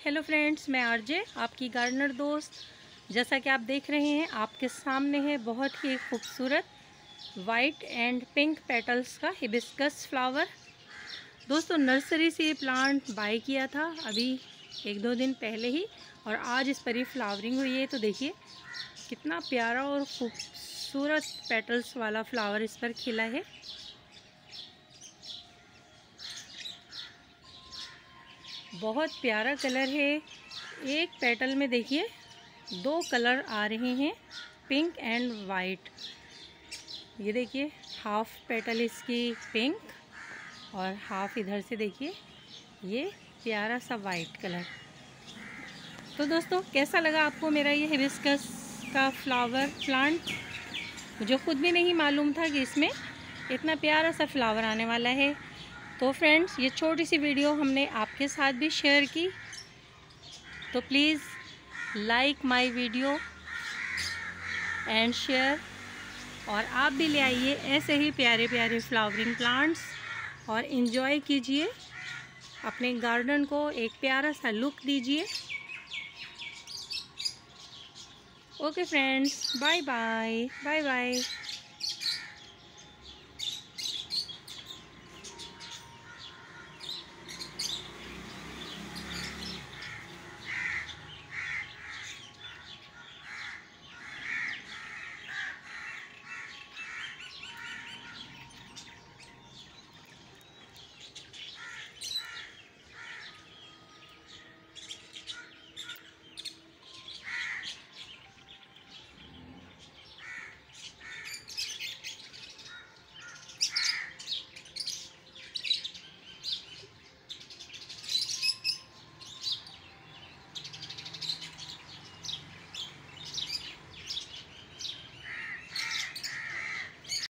Hello friends, मैं RJ आपकी gardener दोस्त। जैसा कि आप देख रहे हैं, आपके सामने है बहुत ही खूबसूरत वाइट एंड पिंक पेटल्स का हिबिस्कस फ्लावर। दोस्तों, नर्सरी से ये प्लांट बाय किया था अभी 1-2 दिन पहले ही, और आज इस पर ही फ्लावरिंग हुई है। तो देखिए कितना प्यारा और खूबसूरत पेटल्स वाला फ्लावर इस पर खिला है। बहुत प्यारा कलर है। एक पेटल में देखिए 2 कलर आ रहे हैं, पिंक एंड वाइट। ये देखिए हाफ पेटल इसकी पिंक और हाफ इधर से देखिए ये प्यारा सा वाइट कलर। तो दोस्तों, कैसा लगा आपको मेरा ये हिबिस्कस का फ्लावर प्लांट? मुझे खुद भी नहीं मालूम था कि इसमें इतना प्यारा सा फ्लावर आने वाला है। तो फ्रेंड्स, ये छोटी सी वीडियो हमने आपके साथ भी शेयर की, तो please like my video and share, और आप भी ले आइए ऐसे ही प्यारे प्यारे फ्लावरिंग प्लांट्स और इन्जॉय कीजिए, अपने गार्डन को एक प्यारा सा लुक दीजिए। Okay friends, bye bye bye bye.